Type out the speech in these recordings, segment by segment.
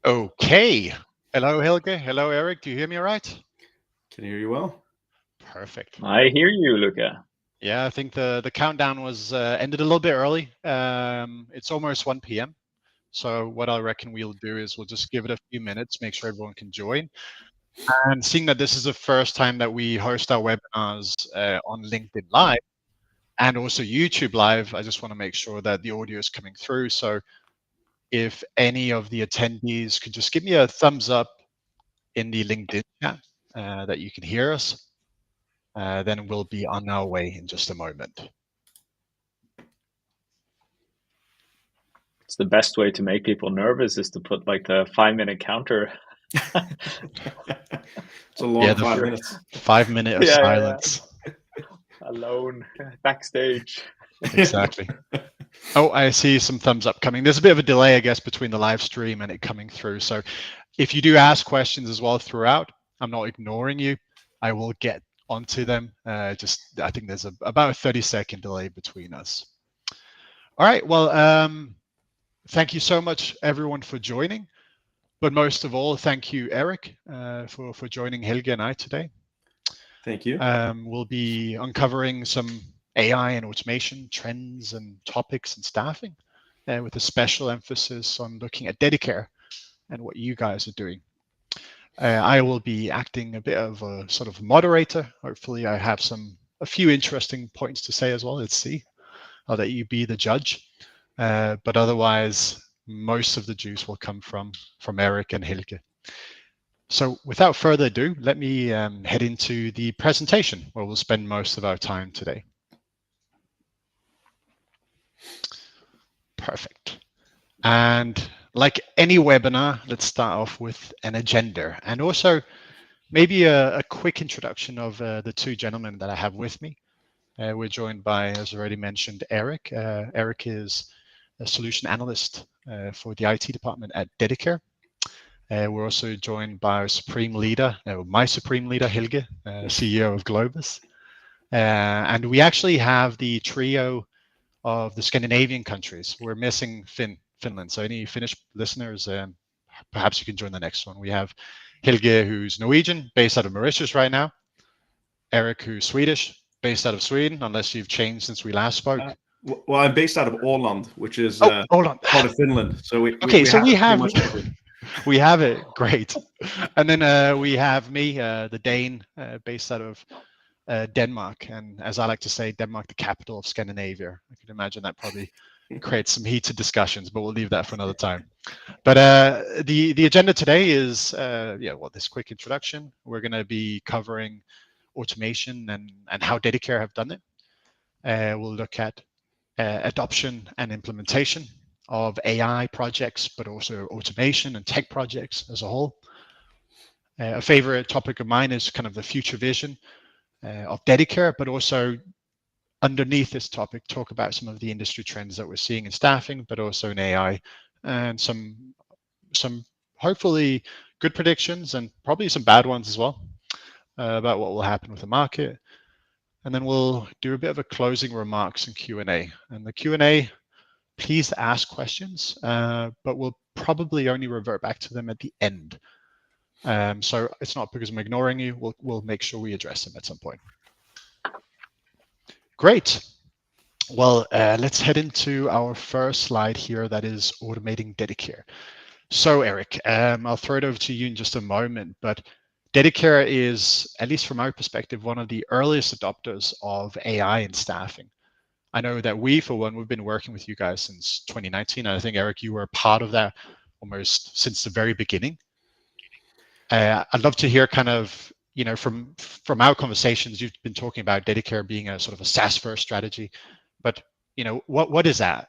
Okay. Hello, Helge. Hello, Erik. Do you hear me all right? Can hear you well. Perfect. I hear you, Luca. Yeah, I think the countdown was ended a little bit early. It's almost 1 p.m. So what I reckon we'll do is we'll just give it a few minutes, make sure everyone can join. And seeing that this is the first time that we host our webinars on LinkedIn Live and also YouTube Live, I just want to make sure that the audio is coming through. So if any of the attendees could just give me a thumbs up in the LinkedIn chat that you can hear us. Then we'll be on our way in just a moment. It's the best way to make people nervous is to put like the 5-minute counter. It's a long 5 minutes. 5 minute of silence. Alone backstage. Exactly. Oh, I see some thumbs up coming. There's a bit of a delay, I guess, between the live stream and it coming through. So if you do ask questions as well throughout, I'm not ignoring you. I will get onto them. I think there's about a 30-second delay between us. All right. Well, thank you so much, everyone, for joining. But most of all, thank you, Erik, for joining Helge and I today. Thank you. We'll be uncovering some AI and automation trends and topics and staffing with a special emphasis on looking at Dedicare and what you guys are doing. I will be acting a bit of a sort of moderator. Hopefully I have a few interesting points to say as well. Let's see. I'll let you be the judge. But otherwise, most of the juice will come from Erik and Helge. So without further ado, let me head into the presentation where we'll spend most of our time today. Perfect. And like any webinar, let's start off with an agenda and also maybe a quick introduction of the two gentlemen that I have with me. We're joined by, as already mentioned, Erik. Erik is a solution analyst for the IT department at Dedicare. We're also joined by our supreme leader, my supreme leader, Helge, CEO of Globus. And we actually have the trio of the Scandinavian countries. We're missing Finland. So any Finnish listeners, perhaps you can join the next one. We have Helge, who's Norwegian, based out of Mauritius right now. Erik, who's Swedish, based out of Sweden, unless you've changed since we last spoke. Well, I'm based out of Åland, which is Åland. part of Finland. So we we have it. Great. And then we have me, the Dane, based out of Denmark. And as I like to say, Denmark, the capital of Scandinavia. I can imagine that probably creates some heated discussions, but we'll leave that for another time. But the agenda today is, this quick introduction. We're going to be covering automation and how Dedicare have done it. We'll look at adoption and implementation of AI projects, but also automation and tech projects as a whole. A favorite topic of mine is kind of the future vision of Dedicare, but also underneath this topic, talk about some of the industry trends that we're seeing in staffing, but also in AI, and some hopefully good predictions and probably some bad ones as well about what will happen with the market. And then we'll do a bit of a closing remarks and Q&A. And the Q&A, please ask questions, but we'll probably only revert back to them at the end. So it's not because I'm ignoring you. We'll make sure we address them at some point. Great. Well, let's head into our first slide here, that is automating Dedicare. So Erik, I'll throw it over to you in just a moment, but Dedicare is, at least from our perspective, one of the earliest adopters of AI in staffing. I know that we, for one, we've been working with you guys since 2019. And I think, Erik, you were a part of that almost since the very beginning. I'd love to hear kind of, from our conversations, you've been talking about Dedicare being a sort of a SaaS first strategy, but what is that?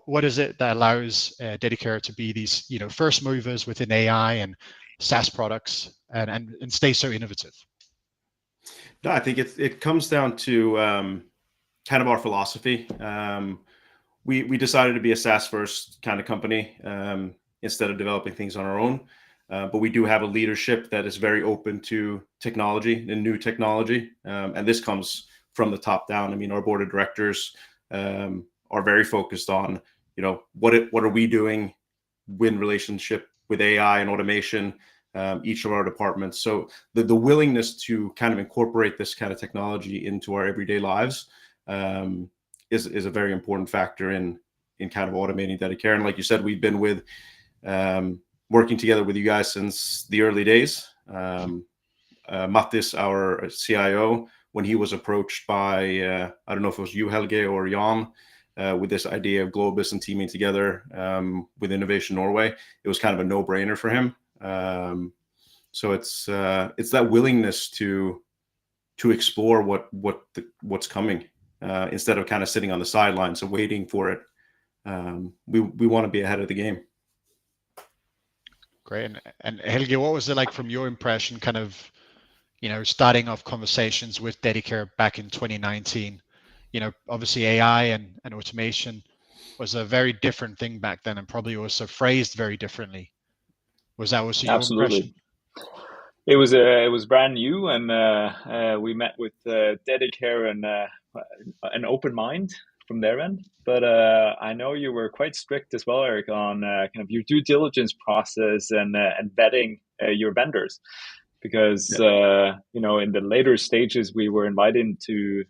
What is it that allows Dedicare to be these, first movers within AI and SaaS products and stay so innovative? No, I think it comes down to kind of our philosophy. We decided to be a SaaS first kind of company instead of developing things on our own. But we do have a leadership that is very open to technology and new technology. And this comes from the top down. I mean, our board of directors are very focused on, what are we doing in relationship with AI and automation, each of our departments. So the willingness to kind of incorporate this kind of technology into our everyday lives is a very important factor in kind of automating Dedicare. And like you said, we've been with working together with you guys since the early days. Mattis, our CIO, when he was approached by, I don't know if it was you, Helge, or Jan, with this idea of Globus and teaming together with Innovation Norway, it was kind of a no-brainer for him. So it's that willingness to explore what's coming instead of kind of sitting on the sidelines and waiting for it. We want to be ahead of the game. Great. And Helge, what was it like from your impression, kind of, starting off conversations with Dedicare back in 2019? Obviously AI and automation was a very different thing back then, and probably also phrased very differently. Was that also your impression? It was brand new, and we met with Dedicare and an open mind from their end. But I know you were quite strict as well, Erik, on kind of your due diligence process and vetting your vendors, because in the later stages we were invited to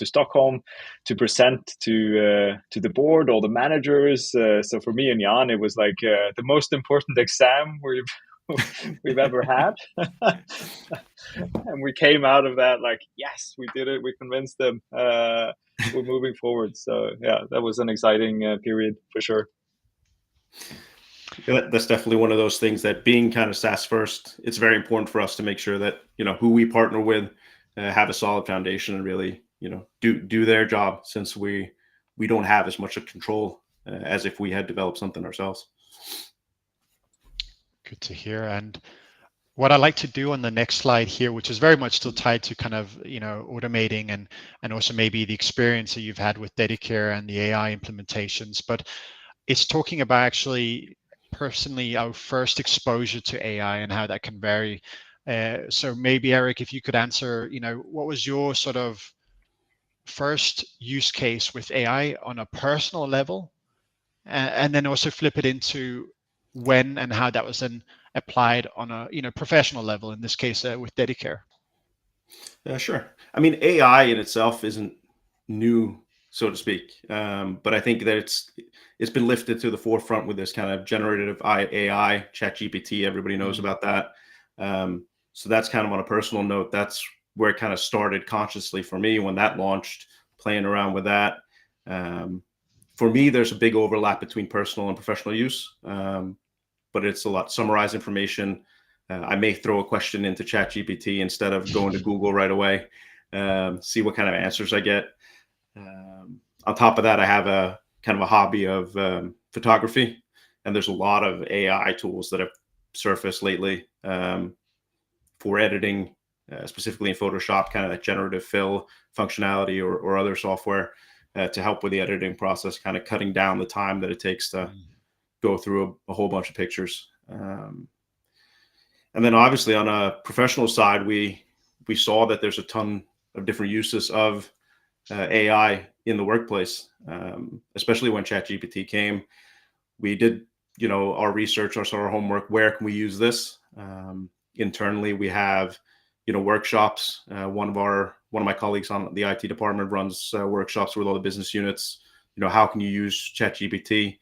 Stockholm to present to the board, all the managers. So for me and Jan, it was like the most important exam we've ever had. And we came out of that like, yes, we did it. We convinced them. We're moving forward. So yeah, that was an exciting period for sure. Yeah, that's definitely one of those things that, being kind of SaaS first, it's very important for us to make sure that who we partner with have a solid foundation and really do their job, since we don't have as much of control as if we had developed something ourselves. Good to hear. And what I like to do on the next slide here, which is very much still tied to kind of automating and also maybe the experience that you've had with Dedicare and the AI implementations, but it's talking about actually personally our first exposure to AI and how that can vary. So maybe Erik, if you could answer, what was your sort of first use case with AI on a personal level, and then also flip it into when and how that was then applied on a professional level, in this case with Dedicare. Sure. I mean, AI in itself isn't new, so to speak, but I think that it's been lifted to the forefront with this kind of generative AI, ChatGPT. Everybody knows about that. So that's kind of on a personal note. That's where it kind of started consciously for me when that launched, playing around with that. For me, there's a big overlap between personal and professional use, but it's a lot summarize information. I may throw a question into ChatGPT instead of going to Google right away, see what kind of answers I get. On top of that, I have a kind of a hobby of photography, and there's a lot of AI tools that have surfaced lately for editing, specifically in Photoshop, kind of that generative fill functionality or other software to help with the editing process, kind of cutting down the time that it takes to go through a whole bunch of pictures. And then obviously on a professional side, we saw that there's a ton of different uses of AI in the workplace, especially when ChatGPT came. We did, our research, our homework. Where can we use this? Internally, we have, workshops. One of my colleagues on the IT department runs workshops with all the business units. How can you use ChatGPT?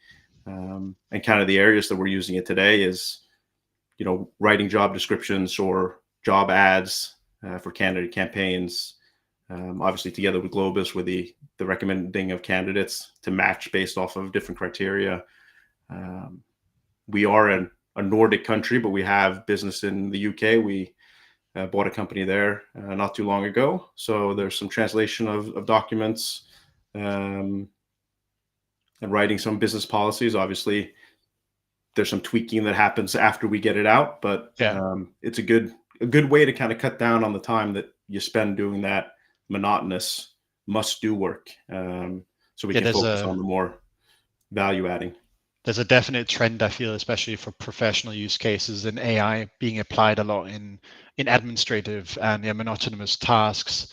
And kind of the areas that we're using it today is, writing job descriptions or job ads for candidate campaigns. Obviously, together with Globus, with the recommending of candidates to match based off of different criteria. We are a Nordic country, but we have business in the UK. We bought a company there not too long ago. So there's some translation of documents and writing some business policies. Obviously, there's some tweaking that happens after we get it out, but it's a good way to kind of cut down on the time that you spend doing that monotonous must-do work. So we can focus on the more value-adding. There's a definite trend, I feel, especially for professional use cases, in AI being applied a lot in administrative and monotonous tasks,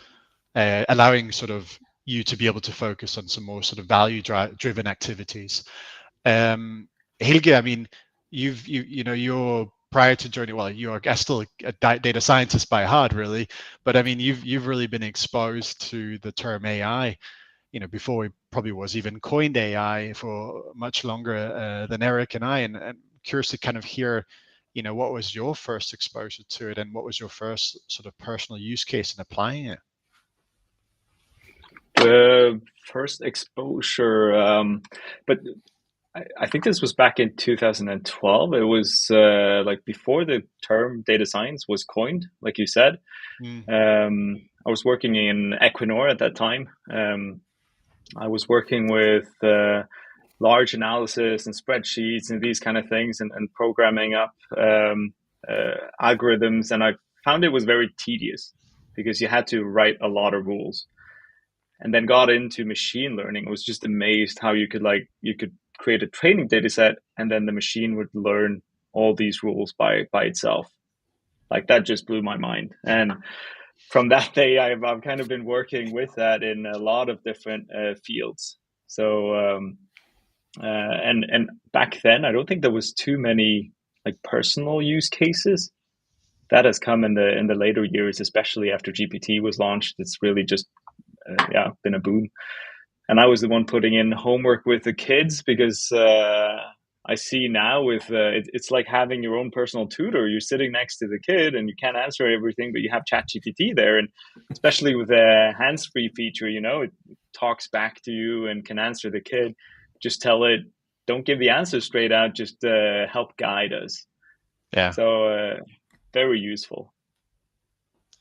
allowing sort of you to be able to focus on some more sort of value-driven activities. Helge, I mean, you're prior to joining, well, you're still a data scientist by heart, really, but I mean, you've really been exposed to the term AI, before it probably was even coined AI, for much longer than Erik and I, and curious to kind of hear, what was your first exposure to it, and what was your first sort of personal use case in applying it? The first exposure, but I think this was back in 2012. It was like before the term data science was coined, like you said. I was working in Equinor at that time. I was working with large analysis and spreadsheets and these kind of things, and programming up algorithms. And I found it was very tedious because you had to write a lot of rules. And then got into machine learning. I was just amazed how you could create a training data set, and then the machine would learn all these rules by itself. Like, that just blew my mind. And from that day, I've kind of been working with that in a lot of different fields. So and back then, I don't think there was too many like personal use cases. That has come in the later years, especially after GPT was launched. It's really just been a boom. And I was the one putting in homework with the kids, because I see now with it's like having your own personal tutor. You're sitting next to the kid and you can't answer everything, but you have ChatGPT there. And especially with the hands-free feature, it talks back to you and can answer the kid. Just tell it, don't give the answer straight out, just help guide us. Yeah. So very useful.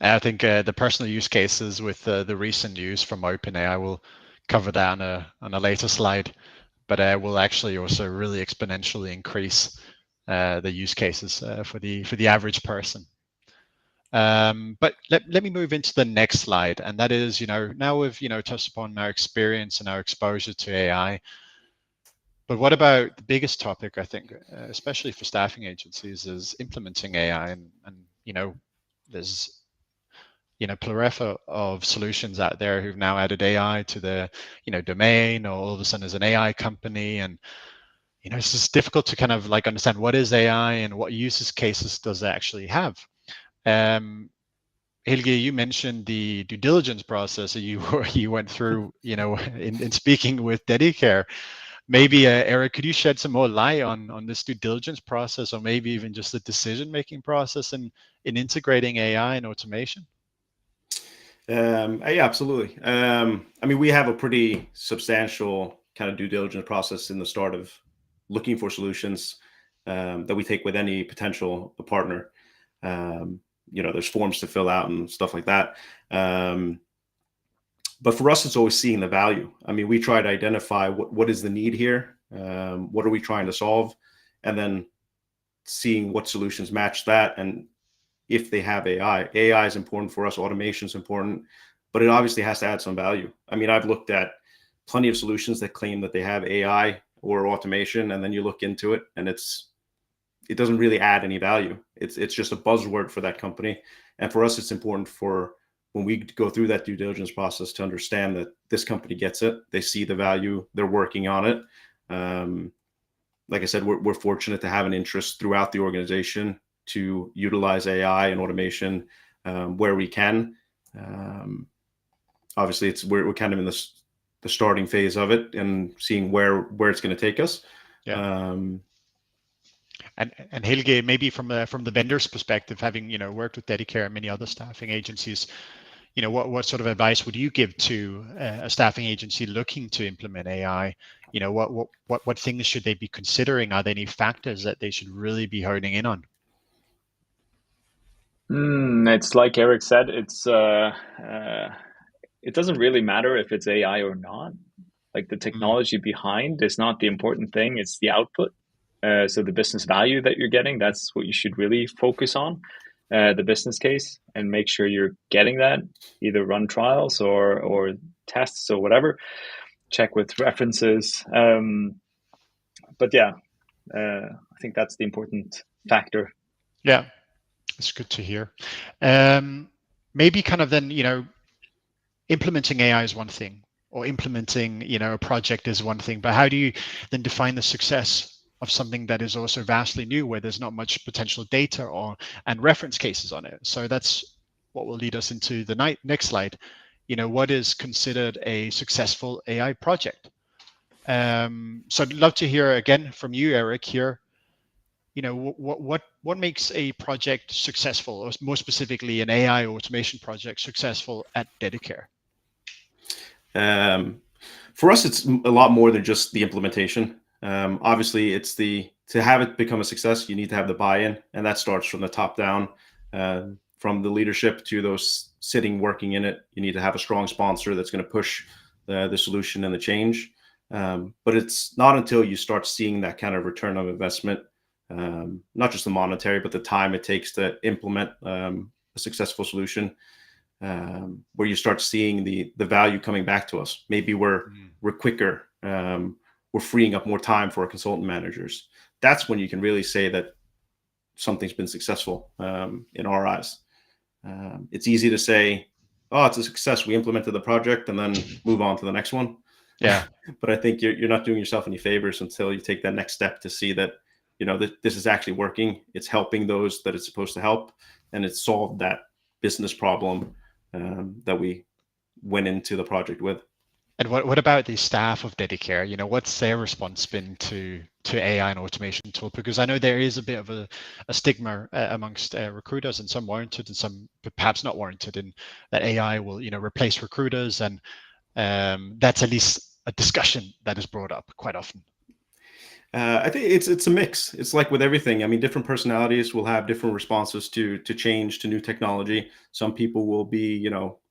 I think the personal use cases with the recent news from OpenAI, will cover that on a later slide, but will actually also really exponentially increase the use cases for the average person. But let me move into the next slide, and that is, now we've touched upon our experience and our exposure to AI. But what about the biggest topic, I think, especially for staffing agencies, is implementing AI, and there's plethora of solutions out there who've now added AI to the domain, or all of a sudden there's an AI company, and it's just difficult to kind of like understand what is AI and what use cases does it actually have. Helge, you mentioned the due diligence process that you went through, in speaking with Dedicare. Maybe Erik, could you shed some more light on this due diligence process, or maybe even just the decision-making process in integrating AI and automation? Yeah, absolutely. I mean, we have a pretty substantial kind of due diligence process in the start of looking for solutions that we take with any potential partner. There's forms to fill out and stuff like that. But for us, it's always seeing the value. I mean, we try to identify what is the need here, what are we trying to solve, and then seeing what solutions match that. And if they have AI is important for us, automation is important, but it obviously has to add some value. I mean, I've looked at plenty of solutions that claim that they have AI or automation, and then you look into it and it doesn't really add any value. It's just a buzzword for that company. And for us, it's important for when we go through that due diligence process to understand that this company gets it, they see the value, they're working on it. Like I said, we're fortunate to have an interest throughout the organization to utilize AI and automation where we can. Obviously, we're kind of in the starting phase of it and seeing where it's going to take us. Yeah. And Helge, maybe from the vendor's perspective, having worked with Dedicare and many other staffing agencies, what sort of advice would you give to a staffing agency looking to implement AI? What things should they be considering? Are there any factors that they should really be honing in on? It's like Erik said, it doesn't really matter if it's AI or not. Like, the technology behind is not the important thing, it's the output. So the business value that you're getting, that's what you should really focus on, the business case, and make sure you're getting that. Either run trials or tests or whatever, check with references. But yeah, I think that's the important factor. Yeah, it's good to hear. Maybe kind of then, implementing AI is one thing, or implementing, a project is one thing, but how do you then define the success of something that is also vastly new, where there's not much potential data and reference cases on it. So that's what will lead us into the next slide. What is considered a successful AI project? So I'd love to hear again from you, Erik, here. What makes a project successful, or more specifically an AI automation project successful at Dedicare? For us, it's a lot more than just the implementation. Obviously, it's to have it become a success, you need to have the buy-in, and that starts from the top down, from the leadership to those sitting working in it. You need to have a strong sponsor that's going to push the solution and the change. But it's not until you start seeing that kind of return on investment, not just the monetary, but the time it takes to implement a successful solution, where you start seeing the value coming back to us. Maybe we're quicker, we're freeing up more time for our consultant managers. That's when you can really say that something's been successful in our eyes. It's easy to say, oh, it's a success, we implemented the project, and then move on to the next one. Yeah. But I think you're not doing yourself any favors until you take that next step to see that, that this is actually working. It's helping those that it's supposed to help, and it's solved that business problem that we went into the project with. And what about the staff of Dedicare? What's their response been to AI and automation tool? Because I know there is a bit of a stigma amongst recruiters, and some warranted and some perhaps not warranted, in that AI will replace recruiters, and that's at least a discussion that is brought up quite often. I think it's a mix. It's like with everything. I mean, different personalities will have different responses to change, to new technology. Some people will be,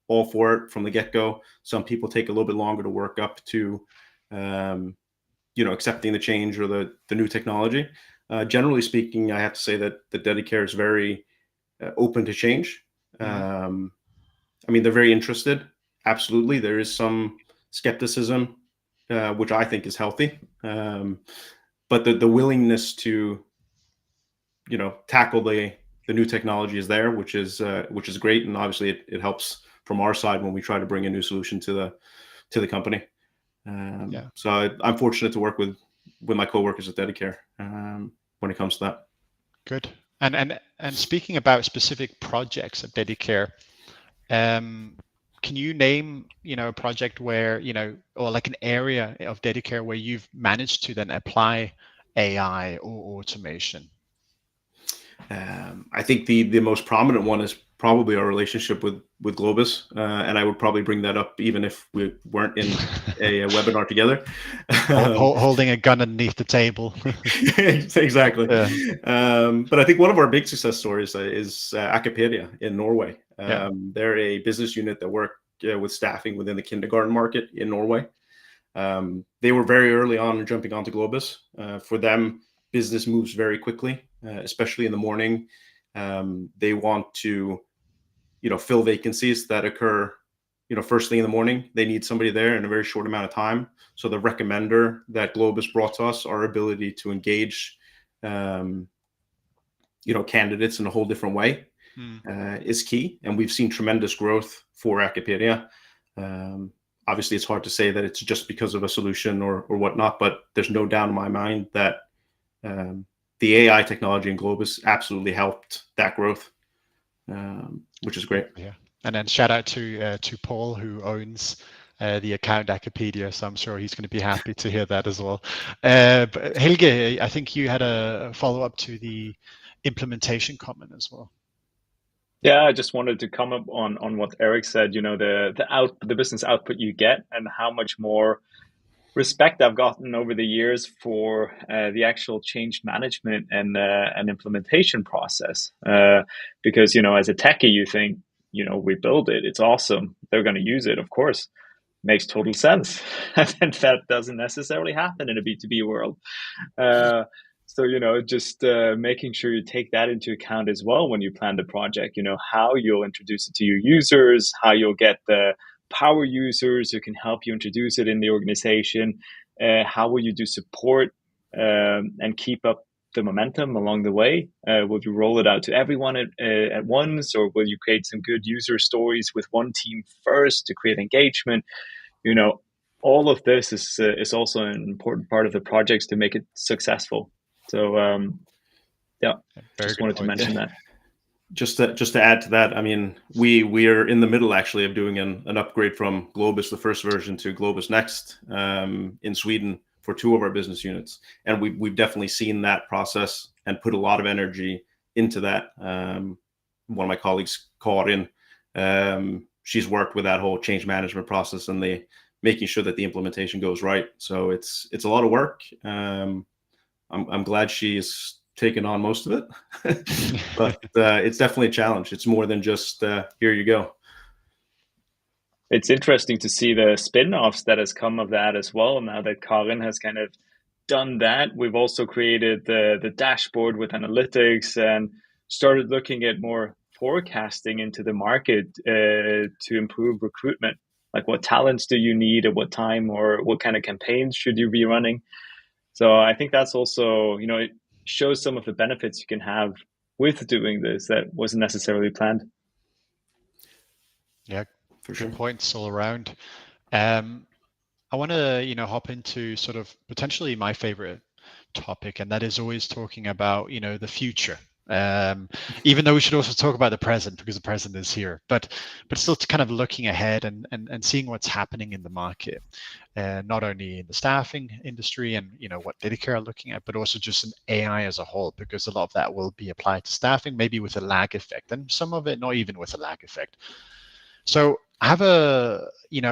all for it from the get-go. Some people take a little bit longer to work up to, accepting the change or the new technology. Generally speaking, I have to say that the Dedicare is very open to change. Mm-hmm. I mean, they're very interested. Absolutely. There is some skepticism, which I think is healthy. But the willingness to, tackle the new technology is there, which is great, and obviously it helps from our side when we try to bring a new solution to the company. So I'm fortunate to work with my coworkers at Dedicare when it comes to that. Good. And speaking about specific projects at Dedicare, can you name a project where or like an area of Dedicare where you've managed to then apply AI or automation? I think the most prominent one is probably our relationship with Globus, and I would probably bring that up even if we weren't in a webinar together. Holding a gun underneath the table. Exactly. Yeah. But I think one of our big success stories is Acapedia in Norway. They're a business unit that work with staffing within the kindergarten market in Norway. They were very early on jumping onto Globus. For them, business moves very quickly, especially in the morning. They want to, fill vacancies that occur, first thing in the morning. They need somebody there in a very short amount of time. So the recommender that Globus brought to us, our ability to engage, candidates in a whole different way, is key. And we've seen tremendous growth for Acapedia. Obviously, it's hard to say that it's just because of a solution or whatnot, but there's no doubt in my mind that the AI technology in Globus absolutely helped that growth, which is great. Yeah, and then shout out to Paul, who owns the account Acapedia, so I'm sure he's going to be happy to hear that as well. But Helge, I think you had a follow-up to the implementation comment as well. Yeah, I just wanted to comment on what Erik said. The business output you get, and how much more respect I've gotten over the years for the actual change management and implementation process. Because as a techie, you think we build it, it's awesome, they're going to use it, of course, makes total sense, and that doesn't necessarily happen in a B2B world. So, just making sure you take that into account as well when you plan the project, how you'll introduce it to your users, how you'll get the power users who can help you introduce it in the organization, how will you do support and keep up the momentum along the way? Will you roll it out to everyone at once, or will you create some good user stories with one team first to create engagement? All of this is also an important part of the projects to make it successful. So yeah, Very just good wanted to point. mention that. Just to add to that, I mean, we are in the middle actually of doing an upgrade from Globus, the first version, to Globus Next in Sweden for 2 of our business units, and we've definitely seen that process and put a lot of energy into that. One of my colleagues, Karin, she's worked with that whole change management process and the making sure that the implementation goes right. So it's a lot of work. I'm glad she's taken on most of it, but it's definitely a challenge. It's more than just here you go. It's interesting to see the spin-offs that has come of that as well. Now that Karin has kind of done that, we've also created the dashboard with analytics and started looking at more forecasting into the market to improve recruitment. Like, what talents do you need at what time, or what kind of campaigns should you be running? So I think that's also, it shows some of the benefits you can have with doing this that wasn't necessarily planned. Yeah, For good sure. points all around. I want to, hop into sort of potentially my favorite topic, and that is always talking about, the future. Even though we should also talk about the present because the present is here, but still kind of looking ahead and seeing what's happening in the market, not only in the staffing industry and what Dedicare are looking at, but also just in AI as a whole, because a lot of that will be applied to staffing, maybe with a lag effect, and some of it not even with a lag effect. So I have a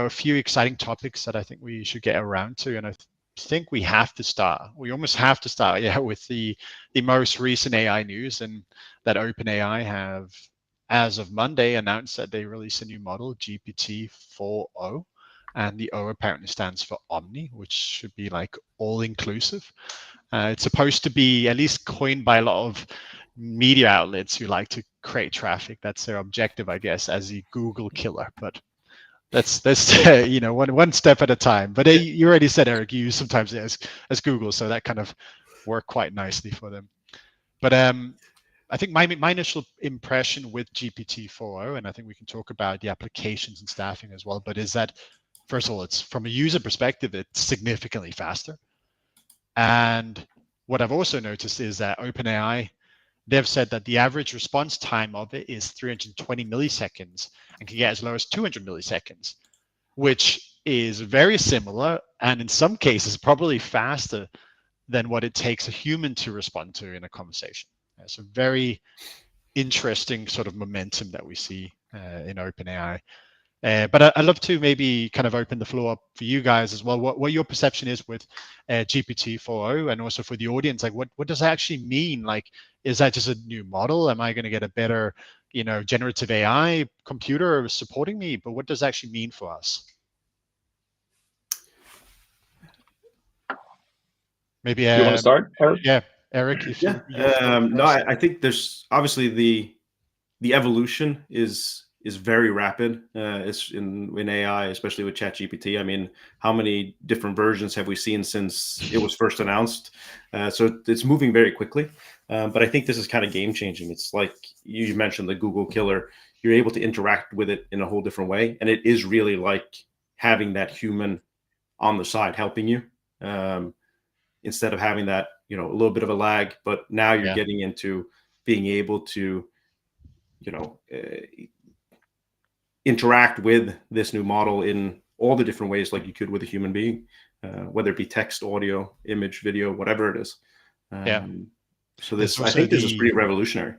few exciting topics that I think we should get around to, and I think we have to start. We almost have to start, with the most recent AI news, and that OpenAI have, as of Monday, announced that they release a new model, GPT-4o, and the O apparently stands for Omni, which should be like all inclusive. It's supposed to be at least coined by a lot of media outlets who like to create traffic. That's their objective, I guess, as the Google killer. But that's one step at a time. But you already said, Erik, you use sometimes as Google, so that kind of worked quite nicely for them. But I think my initial impression with GPT-4o, and I think we can talk about the applications and staffing as well, but is that, first of all, it's from a user perspective, it's significantly faster. And what I've also noticed is that OpenAI, they've said that the average response time of it is 320 milliseconds and can get as low as 200 milliseconds, which is very similar and in some cases probably faster than what it takes a human to respond to in a conversation. So very interesting sort of momentum that we see in OpenAI. But I'd love to maybe kind of open the floor up for you guys as well. What your perception is with GPT-4o, and also for the audience, like what does that actually mean? Like, is that just a new model? Am I going to get a better, generative AI computer supporting me? But what does that actually mean for us? Maybe You want to start, Erik? Yeah, Erik, if Yeah. you No, I think there's obviously the evolution is very rapid. It's in AI, especially with ChatGPT. I mean, how many different versions have we seen since it was first announced? So it's moving very quickly. But I think this is kind of game changing. It's like you mentioned the Google killer. You're able to interact with it in a whole different way, and it is really like having that human on the side helping you, instead of having that a little bit of a lag. But now you're getting into being able to interact with this new model in all the different ways like you could with a human being, whether it be text, audio, image, video, whatever it is. So I think this is pretty revolutionary.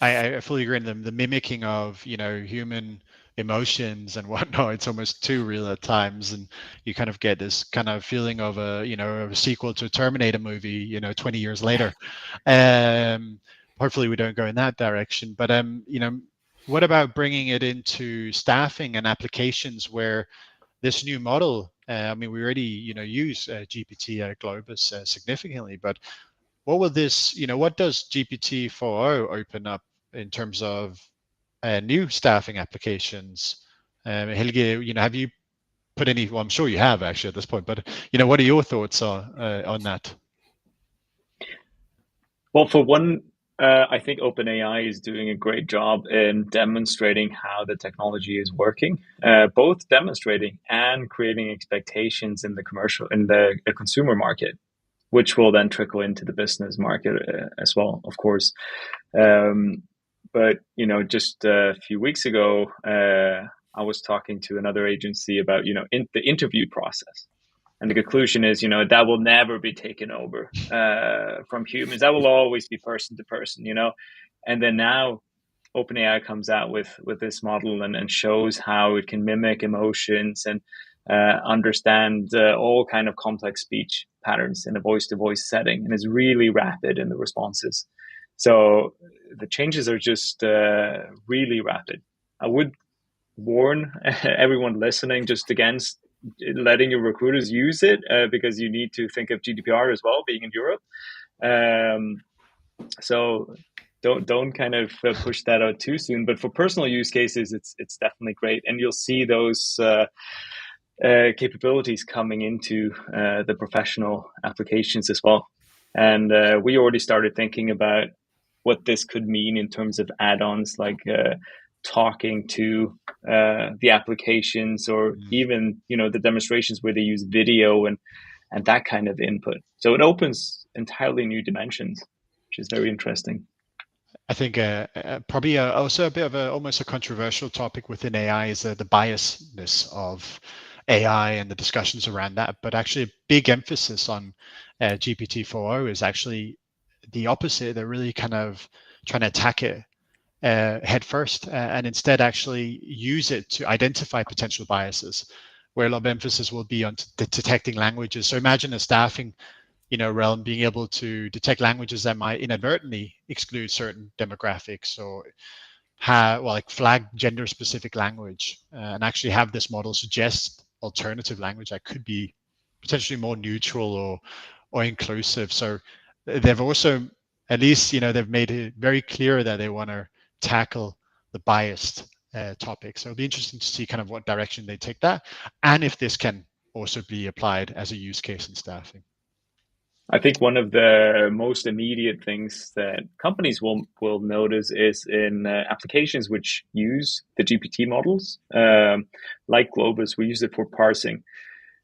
I fully agree. The mimicking of human emotions and whatnot, it's almost too real at times, and you kind of get this kind of feeling of a sequel to a Terminator movie 20 years later. Hopefully we don't go in that direction, but what about bringing it into staffing and applications where this new model, I mean, we already use GPT at Globus significantly, but what will this, what does GPT-4o open up in terms of new staffing applications? Helge, have you put any? Well, I'm sure you have actually at this point, but what are your thoughts on that? Well, for one, I think OpenAI is doing a great job in demonstrating how the technology is working, both demonstrating and creating expectations in the consumer market. which will then trickle into the business market as well, of course. But just a few weeks ago, I was talking to another agency about the interview process, and the conclusion is that will never be taken over from humans. That will always be person to person, and then now OpenAI comes out with this model and shows how it can mimic emotions and understand all kind of complex speech patterns in a voice-to-voice setting, and is really rapid in the responses. So the changes are just really rapid. I would warn everyone listening just against letting your recruiters use it because you need to think of GDPR as well, being in Europe. So don't kind of push that out too soon. But for personal use cases, it's definitely great, and you'll see those capabilities coming into the professional applications as well. And we already started thinking about what this could mean in terms of add-ons, like talking to the applications, or even the demonstrations where they use video and that kind of input. So it opens entirely new dimensions, which is very interesting. I think probably also a bit of almost a controversial topic within AI is the biasness of AI and the discussions around that. But actually, a big emphasis on GPT-4o is actually the opposite. They're really kind of trying to attack it head first and instead actually use it to identify potential biases, where a lot of emphasis will be on detecting languages. So imagine a staffing realm being able to detect languages that might inadvertently exclude certain demographics, or like flag gender specific language, and actually have this model suggest alternative language that could be potentially more neutral or inclusive. So they've also, at least they've made it very clear that they want to tackle the biased topic. So it'll be interesting to see kind of what direction they take that, and if this can also be applied as a use case in staffing. I think one of the most immediate things that companies will notice is in applications which use the GPT models, like Globus. We use it for parsing.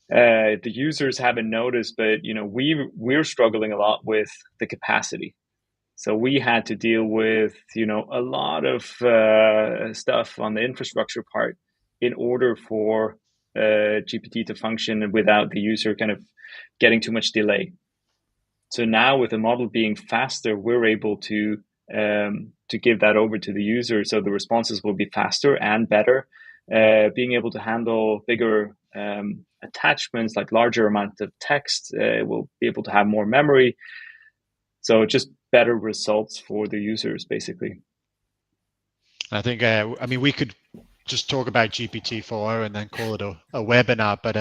The users haven't noticed, but we're struggling a lot with the capacity. So we had to deal with a lot of stuff on the infrastructure part in order for GPT to function without the user kind of getting too much delay. So now with the model being faster, we're able to give that over to the user, so the responses will be faster and better. Being able to handle bigger attachments, like larger amounts of text, we'll be able to have more memory. So just better results for the users, basically. I think, we could just talk about GPT-4o and then call it a webinar, but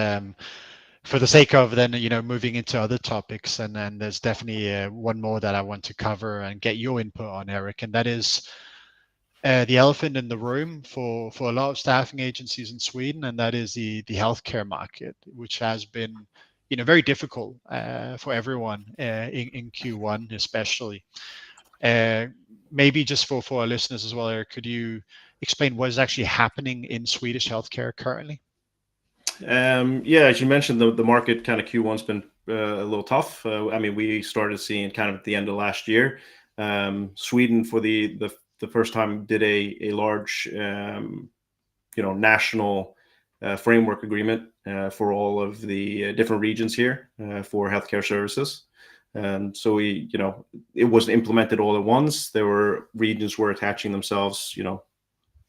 for the sake of then, moving into other topics, and then there's definitely one more that I want to cover and get your input on, Erik, and that is the elephant in the room for a lot of staffing agencies in Sweden, and that is the healthcare market, which has been very difficult for everyone in Q1 especially. Maybe just for our listeners as well, Erik, could you explain what is actually happening in Swedish healthcare currently? Yeah, as you mentioned, the market kind of Q1's been a little tough. We started seeing kind of at the end of last year. Sweden, for the first time, did a large, national framework agreement for all of the different regions here for healthcare services. And so it wasn't implemented all at once. There were regions were attaching themselves,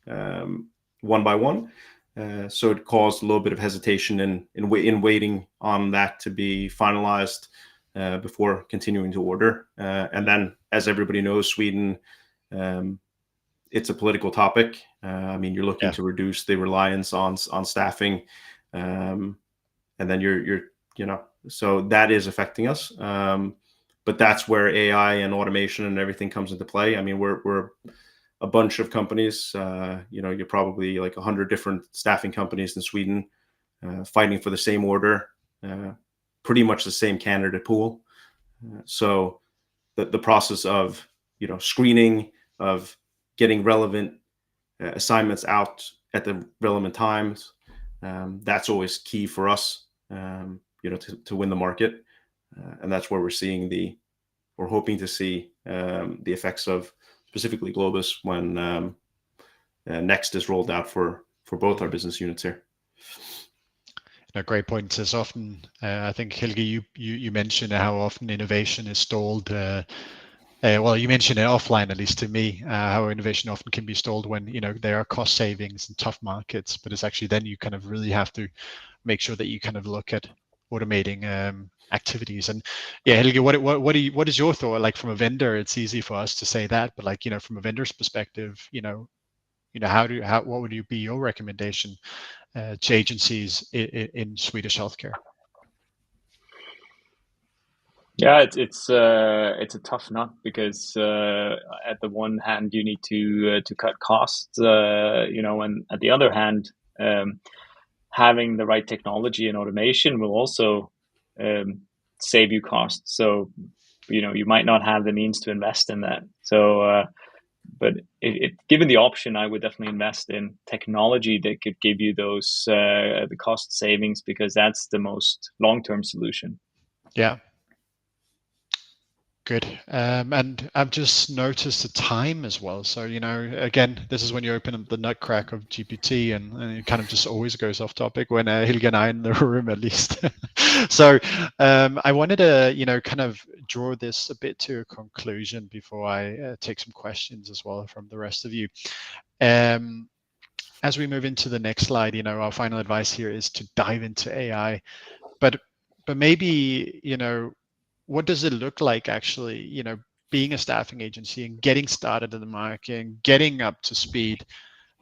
one by one. So it caused a little bit of hesitation in waiting on that to be finalized before continuing to order. And then, as everybody knows, Sweden, it's a political topic. You're looking to reduce the reliance on staffing, and then so that is affecting us. But that's where AI and automation and everything comes into play. We're a bunch of companies, you're probably like 100 different staffing companies in Sweden fighting for the same order, pretty much the same candidate pool. So the process of, screening, of getting relevant assignments out at the relevant times, that's always key for us, to win the market. and that's where we're hoping to see the effects of specifically Globus when Next is rolled out for both our business units here. Great point. As often, I think Helge, you mentioned how often innovation is stalled. Well, you mentioned it offline, at least to me, how innovation often can be stalled when there are cost savings in tough markets, but it's actually then you kind of really have to make sure that you kind of look at automating activities. And yeah, Helge, what is your thought? Like from a vendor, it's easy for us to say that, but like from a vendor's perspective, what would be your recommendation to agencies in Swedish healthcare? Yeah, it's a tough nut because at the one hand you need to cut costs, and at the other hand, having the right technology and automation will also save you costs. So you might not have the means to invest in that. So, but given the option, I would definitely invest in technology that could give you those the cost savings, because that's the most long-term solution. Yeah. Good. And I've just noticed the time as well. So, again, this is when you open up the nutcrack of GPT and it kind of just always goes off topic when Helge and I are in the room, at least. So I wanted to, kind of draw this a bit to a conclusion before I take some questions as well from the rest of you. As we move into the next slide, our final advice here is to dive into AI. But maybe, what does it look like actually, being a staffing agency and getting started in the market and getting up to speed?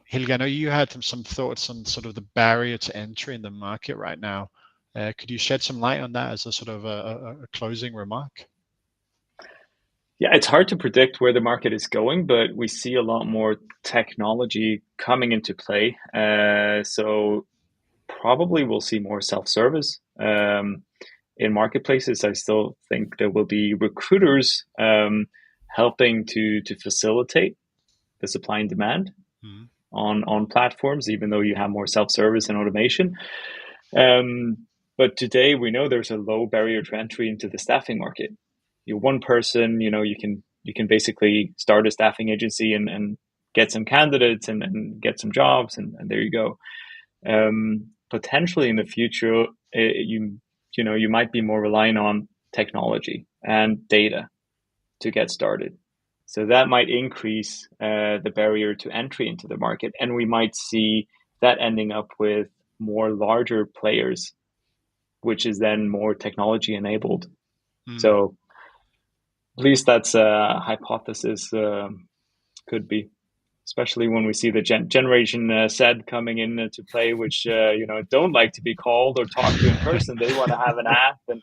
Helge, I know you had some thoughts on sort of the barrier to entry in the market right now. Could you shed some light on that as a sort of a closing remark? Yeah, it's hard to predict where the market is going, but we see a lot more technology coming into play. So probably we'll see more self-service. In marketplaces, I still think there will be recruiters helping to facilitate the supply and demand on platforms, even though you have more self-service and automation. But today we know there's a low barrier to entry into the staffing market. You're one person, you can basically start a staffing agency and get some candidates and get some jobs, and there you go. Potentially in the future, you might be more reliant on technology and data to get started. So that might increase the barrier to entry into the market, and we might see that ending up with more larger players, which is then more technology enabled. So at least that's a hypothesis, could be, especially when we see the Generation Z coming into play, which don't like to be called or talked to in person. They want to have an app and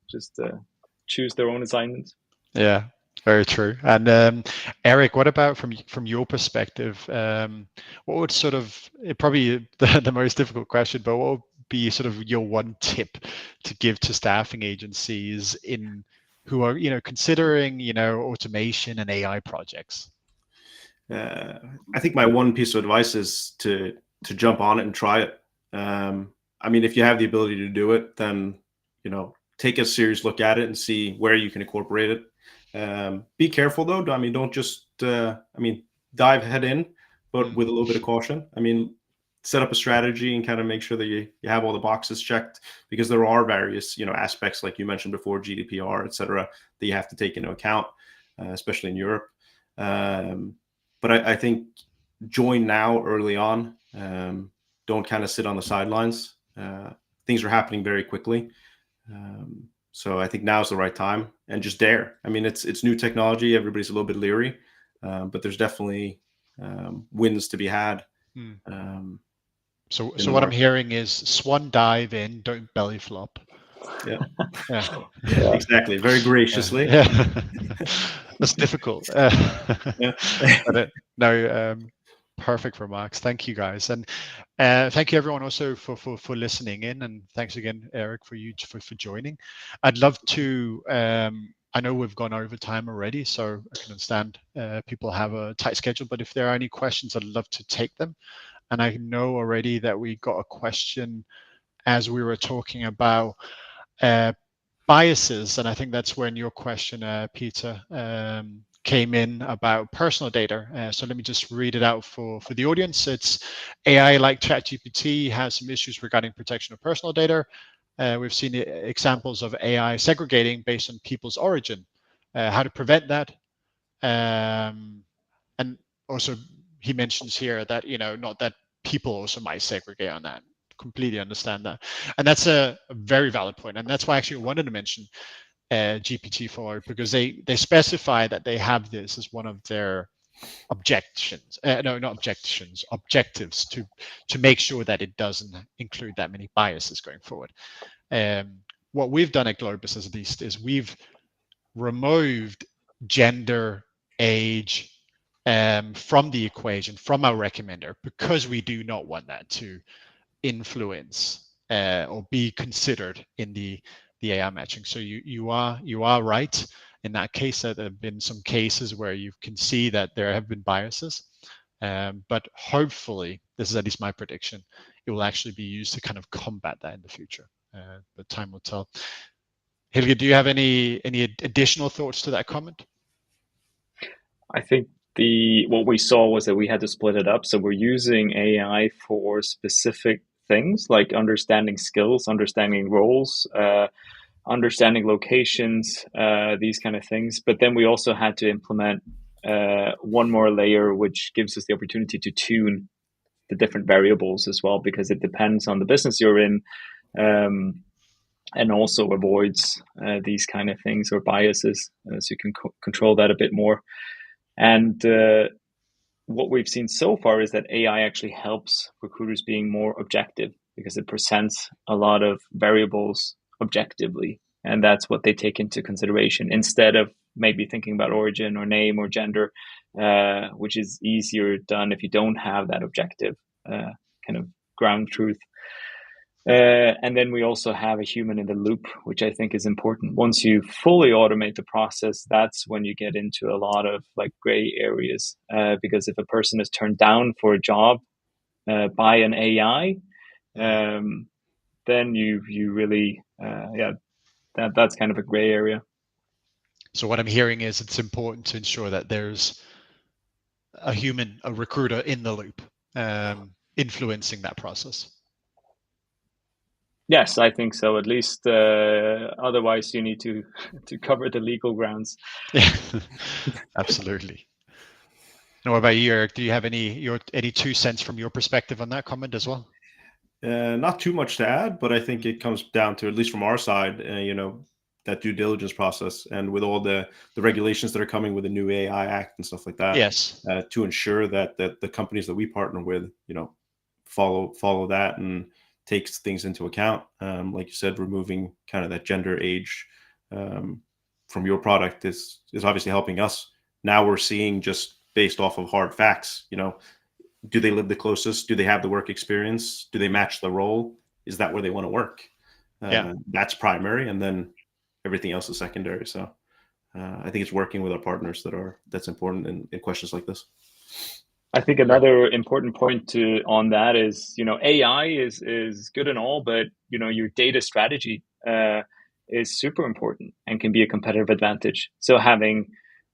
just choose their own assignments. Yeah, very true. And Erik, what about from your perspective? What would sort of, probably the most difficult question, but what would be sort of your one tip to give to staffing agencies who are considering automation and AI projects? I think my one piece of advice is to jump on it and try it. I mean, if you have the ability to do it, then take a serious look at it and see where you can incorporate it. Be careful though. I mean, don't just dive head in, but with a little bit of caution. I mean, set up a strategy and kind of make sure that you have all the boxes checked, because there are various aspects, like you mentioned before, GDPR, etc., that you have to take into account, especially in Europe. But I think join now early on. Don't kind of sit on the sidelines. Things are happening very quickly. So I think now is the right time, and just dare. I mean, it's new technology. Everybody's a little bit leery, but there's definitely wins to be had. So what I'm hearing is swan dive in, don't belly flop. Yeah. Exactly. Very graciously. Yeah. That's difficult. No, perfect remarks. Thank you, guys, and thank you everyone also for listening in, and thanks again, Erik, for joining. I'd love to. I know we've gone over time already, so I can understand people have a tight schedule. But if there are any questions, I'd love to take them. And I know already that we got a question as we were talking about biases, and I think that's when your question, Peter, came in about personal data. So let me just read it out for the audience. It's AI like ChatGPT has some issues regarding protection of personal data. We've seen examples of AI segregating based on people's origin. How to prevent that. And also he mentions here that, not that people also might segregate on that. Completely understand that. And that's a very valid point. And that's why actually I wanted to mention GPT-4, because they specify that they have this as one of their objectives to make sure that it doesn't include that many biases going forward. What we've done at Globus, at least, is we've removed gender, age from the equation, from our recommender, because we do not want that to influence or be considered in the AI matching. So you are right in that case, that there have been some cases where you can see that there have been biases, but hopefully, this is at least my prediction, it will actually be used to kind of combat that in the future. But time will tell. Helge, do you have any additional thoughts to that comment? I think what we saw was that we had to split it up. So we're using AI for specific things like understanding skills, understanding roles, understanding locations, these kind of things. But then we also had to implement one more layer, which gives us the opportunity to tune the different variables as well, because it depends on the business you're in, and also avoids these kind of things or biases, so you can control that a bit more. And what we've seen so far is that AI actually helps recruiters being more objective, because it presents a lot of variables objectively, and that's what they take into consideration instead of maybe thinking about origin or name or gender, which is easier done if you don't have that objective kind of ground truth. And then we also have a human in the loop, which I think is important. Once you fully automate the process, that's when you get into a lot of like gray areas, because if a person is turned down for a job by an AI, then you really that's kind of a gray area. So what I'm hearing is it's important to ensure that there's a recruiter in the loop, influencing that process. Yes, I think so. At least, otherwise you need to cover the legal grounds. Yeah, absolutely. Now, what about you, Erik? Do you have any 2 cents from your perspective on that comment as well? Not too much to add, but I think it comes down to, at least from our side, that due diligence process, and with all the regulations that are coming with the new AI Act and stuff like that. Yes. To ensure that the companies that we partner with, follow that and takes things into account. Like you said, removing kind of that gender, age from your product is obviously helping us. Now we're seeing, just based off of hard facts, do they live the closest? Do they have the work experience? Do they match the role? Is that where they want to work? That's primary, and then everything else is secondary. So I think it's working with our partners that's important in questions like this. I think another important point on that is, AI is good and all, but your data strategy is super important and can be a competitive advantage. So having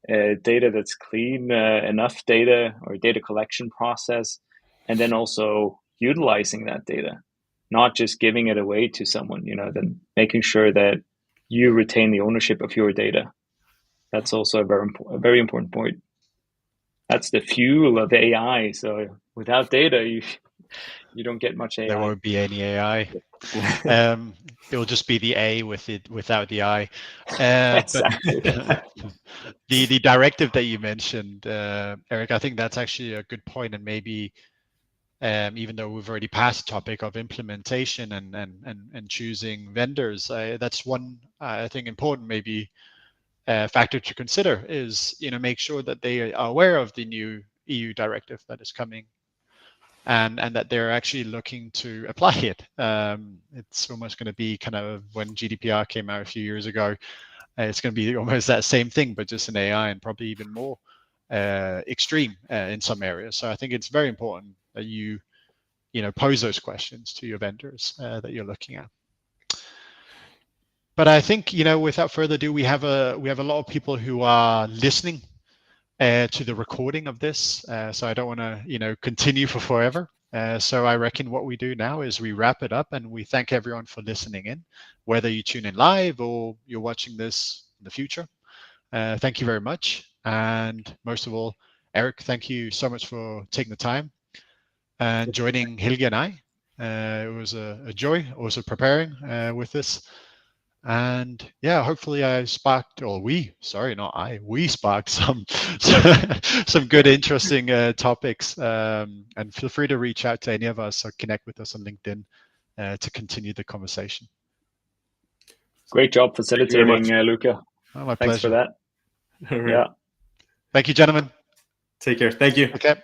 data that's clean, enough data or data collection process, and then also utilizing that data, not just giving it away to someone, then making sure that you retain the ownership of your data. That's also a very important point. That's the fuel of AI. So without data, you don't get much AI. There won't be any AI. It'll just be the A without the I. Exactly. But the directive that you mentioned, Erik, I think that's actually a good point, and maybe even though we've already passed the topic of implementation and choosing vendors, that's one I think important maybe factor to consider is make sure that they are aware of the new EU directive that is coming, and that they're actually looking to apply it. It's almost going to be kind of when GDPR came out a few years ago. It's going to be almost that same thing, but just in AI, and probably even more extreme in some areas. So I think it's very important that you pose those questions to your vendors that you're looking at. But I think, without further ado, we have a lot of people who are listening to the recording of this. So I don't want to, continue for forever. So I reckon what we do now is we wrap it up and we thank everyone for listening in, whether you tune in live or you're watching this in the future. Thank you very much. And most of all, Erik, thank you so much for taking the time and joining Helge and I. It was a joy also preparing with this. And yeah, hopefully I sparked, or we sparked some good, interesting topics. And feel free to reach out to any of us or connect with us on LinkedIn to continue the conversation. Great job facilitating, Luca. Oh, my Thanks pleasure. for that. All right. Yeah. Thank you, gentlemen. Take care. Thank you. Okay.